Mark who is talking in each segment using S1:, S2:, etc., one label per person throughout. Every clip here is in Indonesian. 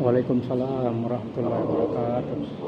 S1: Waalaikumsalam warahmatullahi wabarakatuh.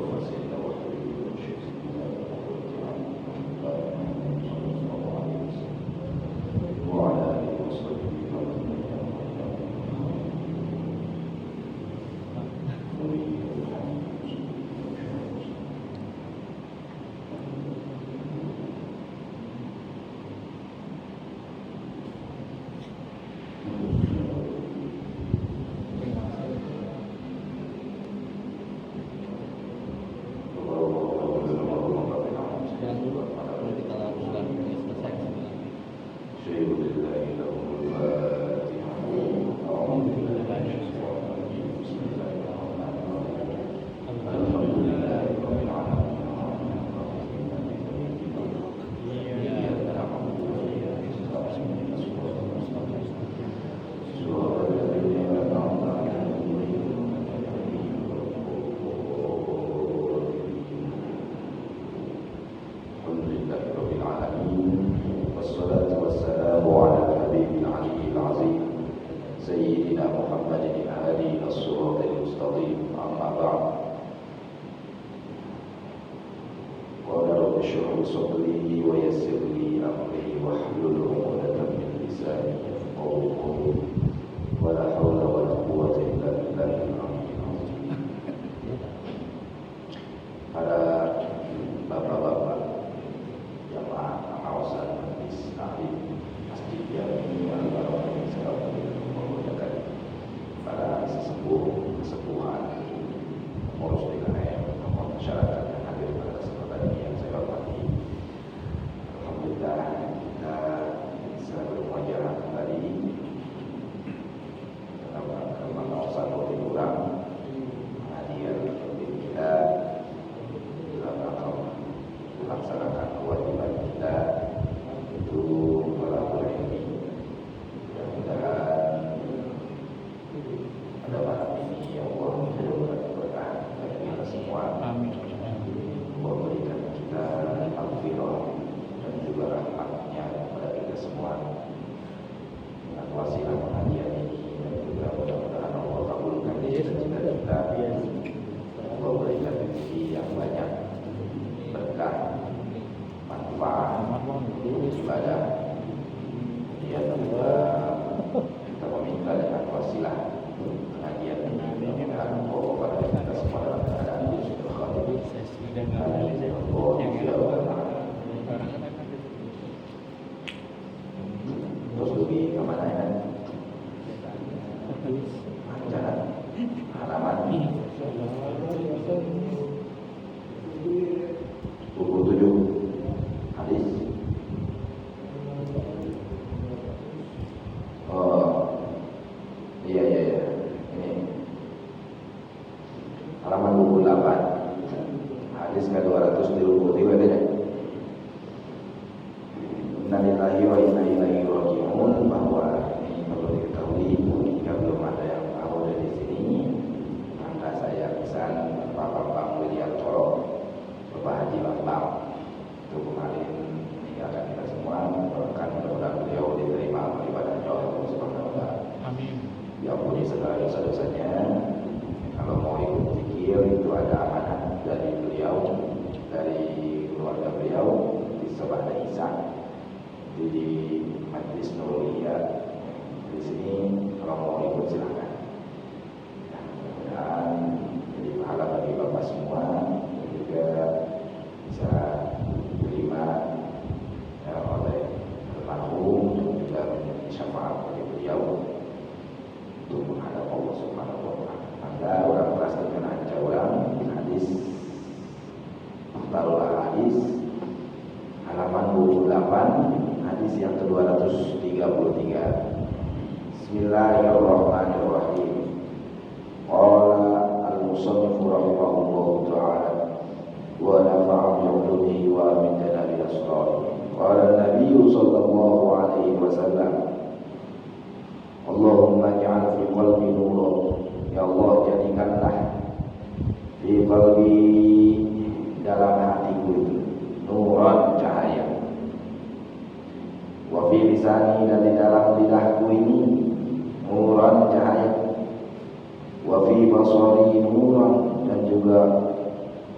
S2: wa fi basari nuran, dan juga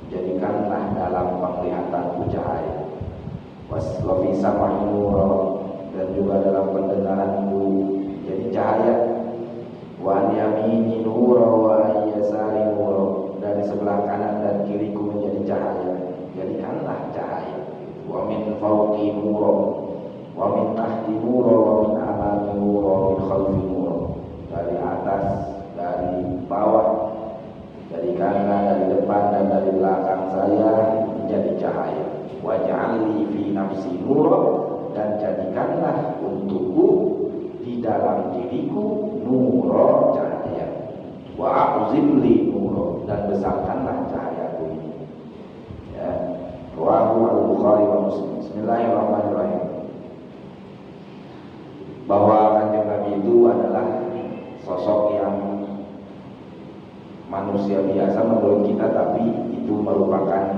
S2: jadikanlah dalam penglihatanku cahaya, wa fi sam'i nuran, dan juga dalam pendengaranku jadi cahaya, wa an yamini nuran wa an yasari nuran, dari sebelah kanan dan kiriku menjadi cahaya, jadikanlah cahaya, wa min fawqi nuran wa min tahti nuran wa min amami nuran wa min khalfi nuran, dari atas, dari bawah, jadikanlah dari depan dan dari belakang saya menjadi cahaya, waj'alni fi nafsi nuran, dan jadikanlah untukku di dalam diriku nuran, cahaya, wa a'zimli nuran, dan besarkanlah cahayaku ini. Ya, rawahu al-Bukhari wa Muslim. Bismillahirrahmanirrahim. Bahwa Kanjeng Nabi itu adalah sosok yang manusia biasa menurut kita, tapi itu merupakan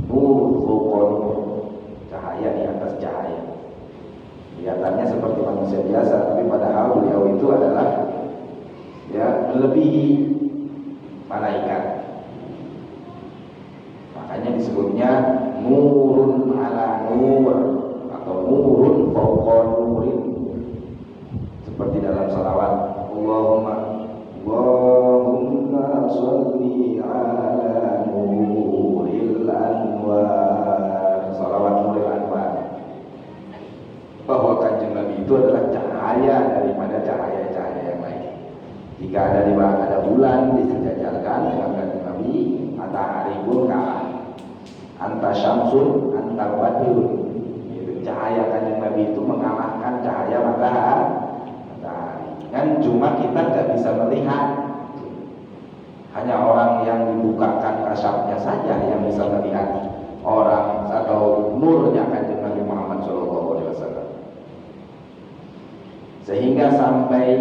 S2: nur fawqa, cahaya di atas cahaya. Kelihatannya seperti manusia biasa, tapi padahal beliau itu adalah melebihi malaikat. Makanya disebutnya nurun ala nur atau nurun fawqa nurin, seperti dalam salawat Allahumma sholli ala nuril anwar, salawat nuril anwar, bahwa Kanjeng Nabi itu adalah cahaya daripada cahaya-cahaya yang lain. Jika ada bulan disejajarkan dengan Kanjeng Nabi, matahari pun kalah. Anta syamsun anta badrun, itu cahaya Kanjeng Nabi itu mengalahkan cahaya matahari. Kan cuma kita nggak bisa melihat, hanya orang yang dibukakan kasyafnya saja yang bisa melihat orang atau nurnya Kanjeng Nabi Muhammad SAW. Sehingga sampai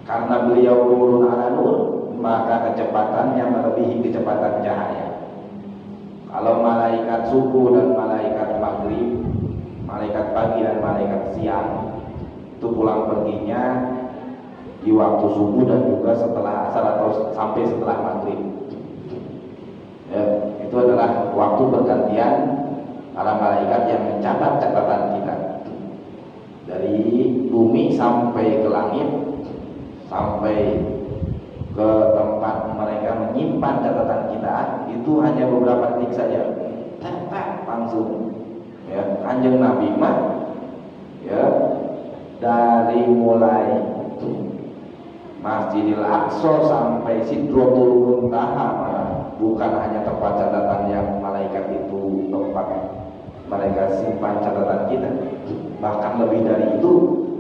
S2: karena beliau nurun ala nur, maka kecepatannya melebihi kecepatan cahaya. Kalau malaikat subuh dan malaikat maghrib, malaikat pagi dan malaikat siang, itu pulang perginya di waktu subuh dan juga setelah asar atau sampai setelah maghrib. Ya, itu adalah waktu bergantian para malaikat yang mencatat catatan kita. Dari bumi sampai ke langit, sampai ke tempat mereka menyimpan catatan kita, itu hanya beberapa detik saja. Tak langsung. Ya, Kanjeng Nabi mah dari mulai Masjidil Aqsa sampai Sidratul Muntaha, bukan hanya tempat catatan yang malaikat itu tempat mereka simpan catatan kita, bahkan lebih dari itu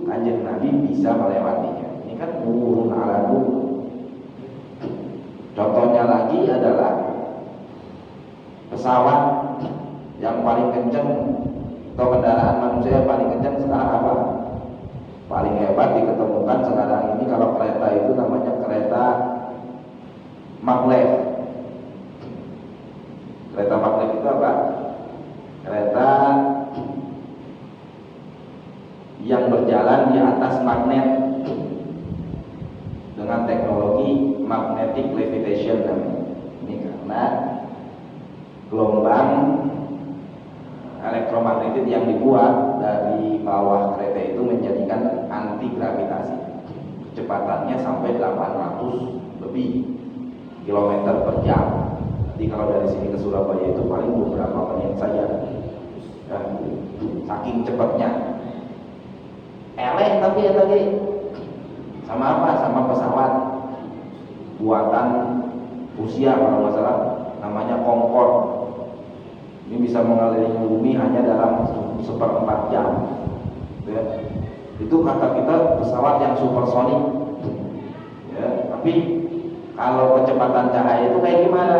S2: Kanjeng Nabi bisa melewatinya. Ini kan nurun ala nur. Contohnya lagi adalah pesawat yang paling kencang atau kendaraan manusia yang paling kencang sekarang apa? Paling hebat diketemukan sekarang ini kalau kereta itu namanya kereta maglev. Kereta maglev itu apa? Kereta yang berjalan di atas magnet dengan teknologi magnetic levitation namanya. Ini karena gelombang elektromagnetik yang dibuat dari bawah kereta itu menjadikan anti gravitasi. Kecepatannya sampai 800 lebih kilometer per jam. Jadi kalau dari sini ke Surabaya itu paling beberapa menit saja. Saking cepatnya. Tapi ya tadi sama apa? Sama pesawat buatan Rusia kalau nggak salah, namanya Concorde. Ini bisa mengelilingi bumi hanya dalam 1/4 jam. Ya. Itu kata kita pesawat yang supersonik. Ya, tapi kalau kecepatan cahaya itu kayak gimana?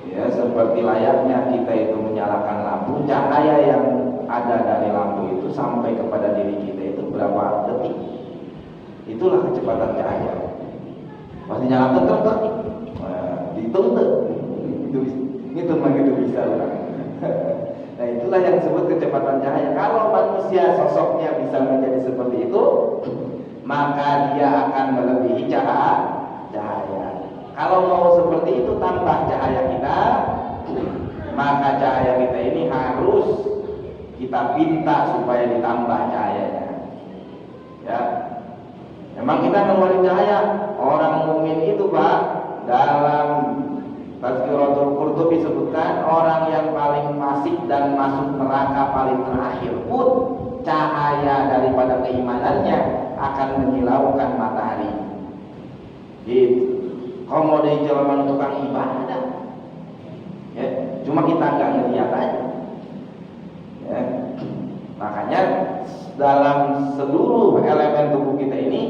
S2: Ya, seperti layaknya kita itu menyalakan lampu, cahaya yang ada dari lampu itu sampai kepada diri kita itu berapa detik? Itulah kecepatan cahaya. Pasti nyalakan terus, dituntut. Itu begitu bisa orang. Nah itulah yang disebut kecepatan cahaya. Kalau manusia sosoknya bisa menjadi seperti itu, maka dia akan melebihi cahaya. Kalau mau seperti itu tambah cahaya kita, maka cahaya kita ini harus kita pinta supaya ditambah cahayanya. Ya, memang kita ngeluarin cahaya. Orang mukmin itu Pak, dalam Tazkiratul Qurtubi disebutkan orang yang paling fasik dan masuk neraka paling terakhir pun cahaya daripada keimanannya akan menyilaukan matahari. Gitu. Komo dari jalan tukang ibadah. Ya, cuma kita nggak ngeliat aja. Ya. Makanya dalam seluruh elemen tubuh kita ini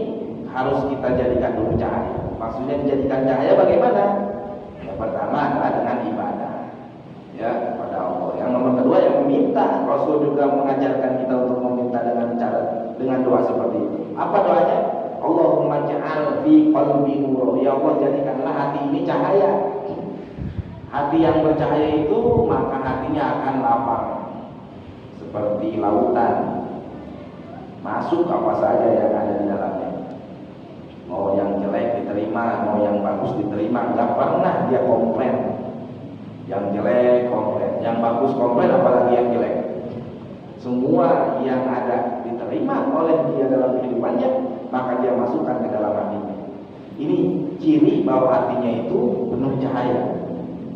S2: harus kita jadikan dulu cahaya. Maksudnya dijadikan cahaya bagaimana? Yang pertama adalah dengan ibadah, ya, kepada Allah. Yang nomor kedua yang meminta. Rasul juga mengajarkan kita untuk meminta dengan doa seperti itu. Apa doanya? Allahumma ja'al fi qalbi nur. Ya Allah, jadikanlah hati ini cahaya. Hati yang bercahaya itu maka hatinya akan lapang seperti lautan. Masuk apa saja yang ada di dalamnya. Mau yang jelek diterima, mau yang bagus diterima, nggak pernah dia komplain. Yang jelek komplain, yang bagus komplain, apalagi yang jelek. Semua yang ada diterima oleh dia dalam kehidupannya, maka dia masukkan ke dalam hatinya. Ini ciri bahwa hatinya itu penuh cahaya.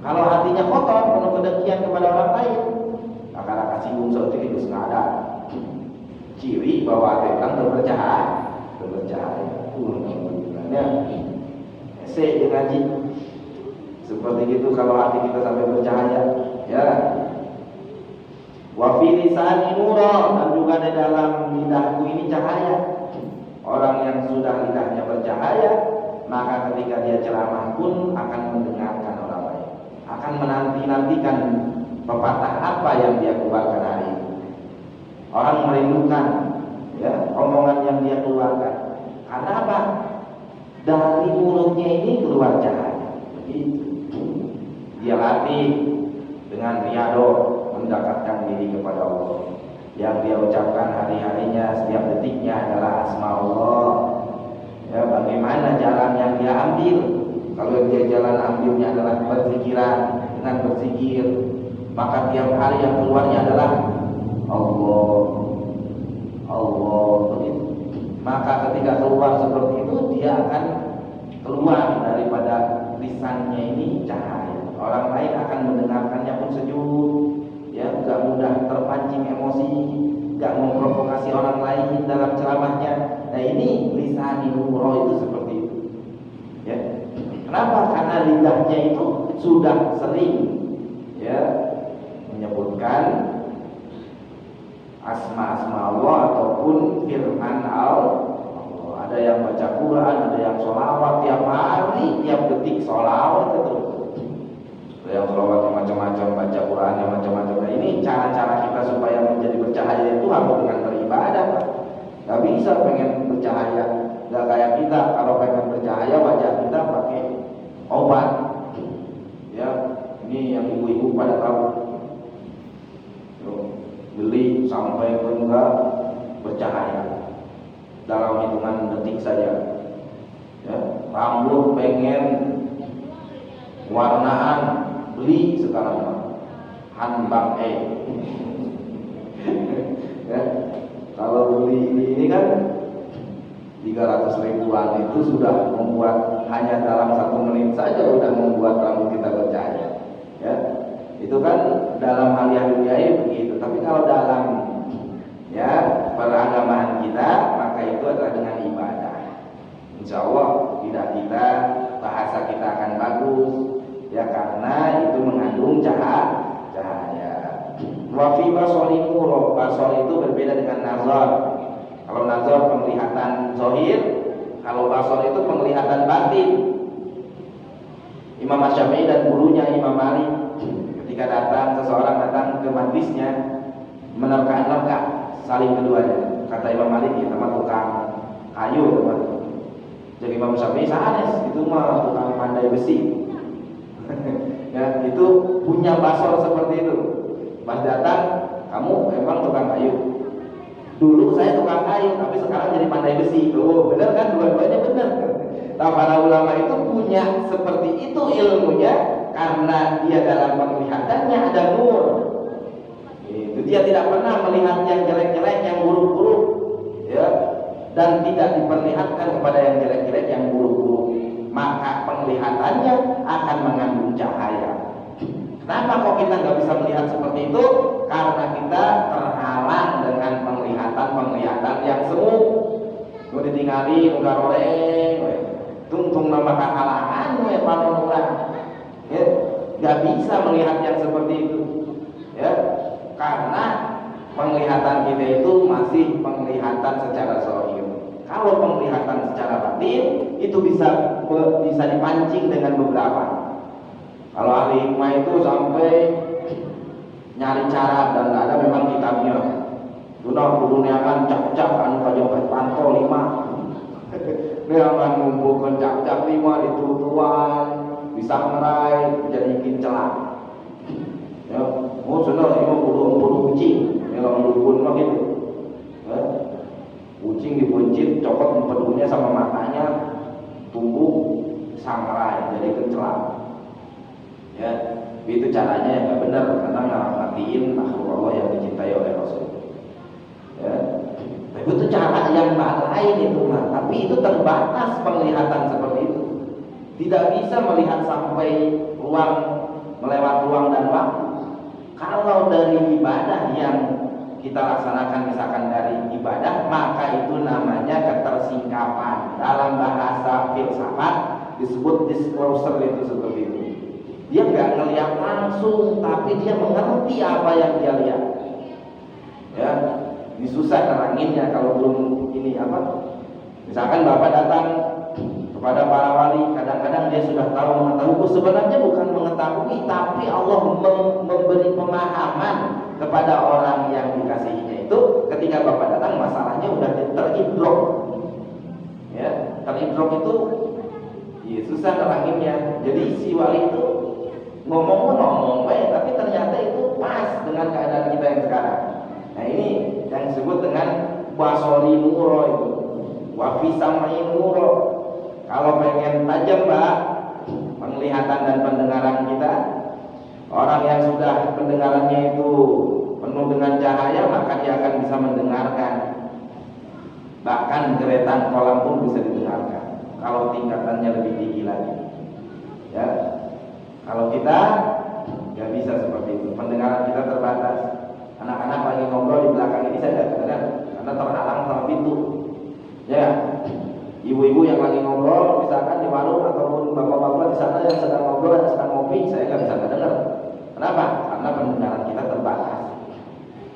S2: Kalau hatinya kotor, penuh kedengkian kepada orang lain, akan singgung seperti itu nggak ada. Ciri bahwa hati orang bercahaya. Dia ngaji seperti itu. Kalau hati kita sampai bercahaya, ya. Wa fi lisani nura, dan juga di dalam lidahku ini cahaya. Orang yang sudah lidahnya bercahaya, maka ketika dia ceramah pun akan mendengarkan orang lain, akan menanti-nantikan pepatah apa yang dia keluarkan hari ini. Orang merindukan, ya, omongan yang dia keluarkan. Karena apa? Dari mulutnya ini keluar cahaya. Begitu. Dia latih dengan riado mendekatkan diri kepada Allah. Yang dia ucapkan hari-harinya, setiap detiknya adalah asma Allah. Ya, bagaimana jalan yang dia ambil? Kalau dia jalan ambilnya adalah berzikiran, dengan berzikir, maka tiap hari yang keluarnya adalah Allah. Begitu. Maka ketika keluar seperti itu, dia akan keluar daripada lisannya ini cahaya. Orang lain akan mendengarkannya pun sejuk, ya, gak mudah terpancing emosi, gak memprovokasi orang lain dalam ceramahnya. Nah, ini lisan nuro itu seperti itu, ya. Kenapa? Karena lidahnya itu sudah sering, ya, menyebutkan asma-asma Allah ataupun firman Allah. Ada yang baca Quran, ada yang sholawat tiap hari, tiap detik sholawat itu. Ada yang sholawat yang macam-macam, baca Quran yang macam-macam. Nah, ini cara-cara kita supaya menjadi bercahaya itu harus dengan beribadah. Gak bisa pengen bercahaya, gak kayak kita. Kalau pengen bercahaya wajah kita pakai obat. Ya, ini yang ibu-ibu pada tahu. Beli sampai enggak bercahaya dalam hitungan detik saja, ya. Rambut pengen warnaan, beli sekarang handbag ya. Kalau beli ini kan 300 ribuan itu sudah membuat, hanya dalam 1 menit saja sudah membuat rambut kita bercahaya, ya. Itu kan dalam hal yang dunia begitu. Tapi kalau dalam, ya, peragamaan kita, maka itu adalah dengan ibadah. Insya Allah tidak kita, bahasa kita akan bagus, ya, karena itu mengandung cahaya. Wa fi basari nur, basar itu berbeda dengan nazar. Kalau nazar penglihatan zahir, kalau basar itu penglihatan batin. Imam Syafi'i dan gurunya Imam Malik, ketika seseorang datang ke majlisnya, menerka-nerka saling keduanya. Kata Imam Malik, ya, teman tukang kayu, teman. Jadi Imam Syafi'i sanes, itu mah tukang pandai besi. Ya, itu punya basor seperti itu. Pas datang, kamu memang tukang kayu. Dulu saya tukang kayu, tapi sekarang jadi pandai besi. Tuh, benar kan? Dua-duanya benar. Nah, para ulama itu punya seperti itu ilmunya karena dia dalam penglihatannya ada nur. Itu dia tidak pernah melihat yang jelek-jelek, yang buruk-buruk, ya, dan tidak diperlihatkan kepada yang jelek-jelek, yang buruk-buruk. Maka penglihatannya akan mengandung cahaya. Kenapa kok kita nggak bisa melihat seperti itu? Karena kita terhalang dengan penglihatan yang semu. Mau ditinggali, mau garoreng, tungtung nama kehalangan, panon ya, nggak bisa melihat yang seperti itu, ya, karena penglihatan kita itu masih penglihatan secara zahir. Kalau penglihatan secara batin itu bisa dipancing dengan beberapa. Kalau ahli hikmah itu sampai nyari cara dan ada memang kitabnya. Dunia dunia kan cak-cak anu kajong pantol 5. Dia akan ngumpulkan cak-cak 5 di tutuan, bisa ngerai jadi celah. Ya, oh sudah ini kudu kucing, yang dukun mah gitu. Ya. Kucing dibuncit, copot empedunya sama matanya, tumbuh sangrai jadi celah. Ya, itu caranya yang nggak benar karena ngamatiin makhluk Allah yang dicintai oleh Rasul. Ya, tapi itu cara yang lain itu mah, tapi itu terbatas penglihatan seperti itu. Tidak bisa melihat sampai melewat ruang dan waktu. Kalau dari ibadah yang kita laksanakan misalkan dari ibadah, maka itu namanya ketersingkapan. Dalam bahasa filsafat disebut disclosure, itu seperti itu. Dia nggak ngelihat langsung, tapi dia mengerti apa yang dia lihat. Ya, ini susah neranginnya kalau belum ini apa. Misalkan Bapak datang kepada para wali, kadang-kadang dia sudah tahu mengetahui. Sebenarnya bukan mengetahui, tapi Allah memberi pemahaman kepada orang yang dikasihinya itu. Ketika Bapak datang, masalahnya udah teridrok. Ya, teridrok itu ya, susah neranginnya. Jadi si wali itu ngomong baik, tapi ternyata itu pas dengan keadaan kita yang sekarang. Nah, ini yang disebut dengan basori muro itu, wafisamain muro. Kalau pengen tajam Mbak penglihatan dan pendengaran kita, orang yang sudah pendengarannya itu penuh dengan cahaya, maka dia akan bisa mendengarkan. Bahkan geretan kolam pun bisa didengarkan kalau tingkatannya lebih tinggi lagi. Ya. Kalau kita nggak bisa seperti itu, pendengaran kita terbatas. Anak-anak lagi ngobrol di belakang ini saya tidak dengar karena terhalang sama pintu. Ya, ibu-ibu yang lagi ngobrol, misalkan di warung ataupun bapak-bapak di sana yang sedang ngobrol dan sedang ngopi, saya nggak bisa dengar. Kenapa? Karena pendengaran kita terbatas.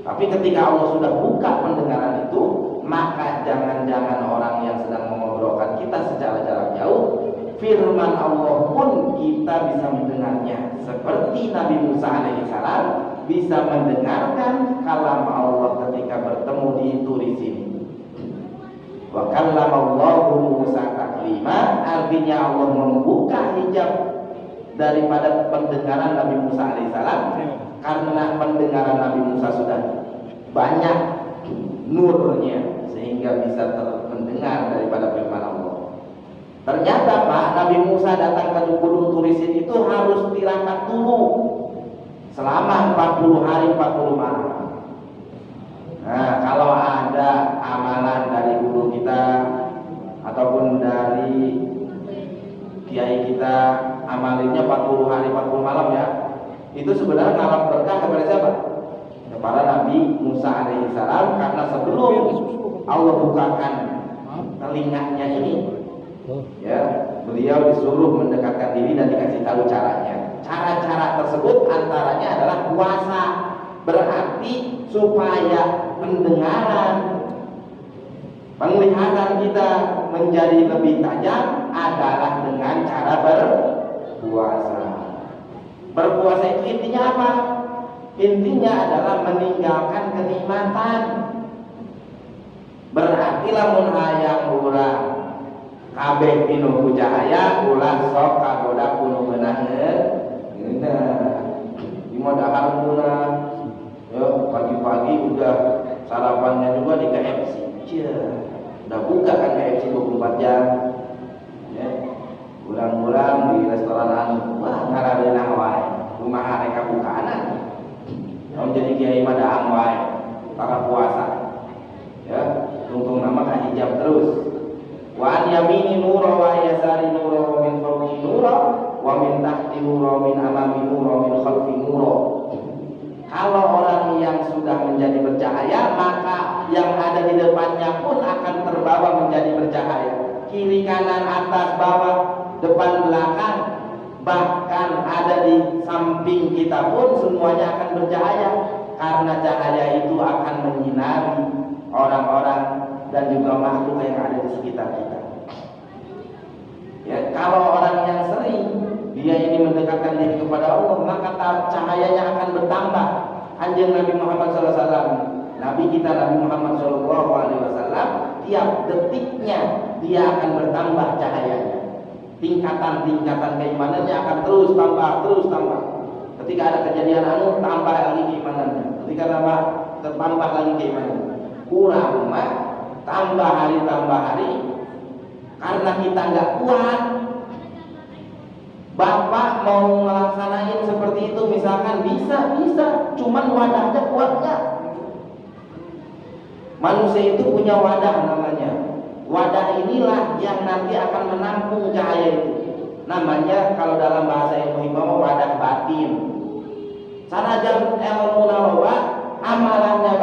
S2: Tapi ketika Allah sudah buka pendengaran itu, maka jangan-jangan orang yang sedang mengobrolkan kita secara jarak jauh, firman Allah pun kita bisa mendengarnya. Seperti Nabi Musa alaihissalam bisa mendengarkan kalam Allah ketika bertemu di Turi sini. Wa kallamallahu Musa taklima, artinya Allah membuka hijab daripada pendengaran Nabi Musa alaihissalam, karena pendengaran Nabi Musa sudah banyak nurnya sehingga bisa mendengar daripada firman Allah. Ternyata Pak, Nabi Musa datang ke Gunung Turisin itu harus tirakat dulu selama 40 hari 40 malam. Nah, kalau ada amalan dari guru kita ataupun dari kiai kita, amalinnya 40 hari 40 malam ya, itu sebenarnya ngalap berkah kepada siapa? Kepada Nabi Musa alaihissalam, karena sebelum Allah bukakan telinganya ini, ya, beliau disuruh mendekatkan diri dan dikasih tahu caranya. Cara-cara tersebut antaranya adalah puasa. Berarti supaya pendengaran, penglihatan kita menjadi lebih tajam adalah dengan cara berpuasa. Berpuasa itu intinya apa? Intinya adalah meninggalkan kenikmatan. Berarti lamun hayang urang kabeh pinuh ku cahaya, ulah sok kagoda kuno beunangeun. Geuna di modal muna. Ya, pagi-pagi udah sarapannya juga di KFC. Udah buka kan KFC 24 jam. Ya. Kurang-kurang di restoran anu, wah ngarareunah wae. Rumah mereka bukaan. Kalau jadi kiai mah daang wae para puasa. Ya, tungtung nama hijab terus. Wa an yamini nura wa yasari nura wa min fawqi nura wa min tahti nura min amami nura min khalfi nura. Kalau orang yang sudah menjadi bercahaya, maka yang ada di depannya pun akan terbawa menjadi bercahaya. Kiri kanan atas bawah depan belakang, bahkan ada di samping kita pun semuanya akan bercahaya, karena cahaya itu akan menyinari orang-orang dan juga makhluk yang ada di sekitar kita. Ya, kalau orang yang sering dia ini mendekatkan diri kepada Allah, maka cahayanya akan bertambah. Anjing Nabi Muhammad SAW, Nabi kita Nabi Muhammad SAW, tiap detiknya dia akan bertambah cahayanya. Tingkatan-tingkatan keimanannya akan terus tambah. Ketika ada kejadian anu, tambah lagi keimanannya. Ketika tambah lagi keimanannya. Kurang mah tambah hari. Karena kita nggak kuat. Bapak mau melaksanain seperti itu misalkan bisa, cuman wadahnya kuat nggak? Manusia itu punya wadah namanya. Wadah inilah yang nanti akan menampung cahaya itu. Namanya kalau dalam bahasa ilmu hikmah wadah batin. Sanajan ilmu narawa amalannya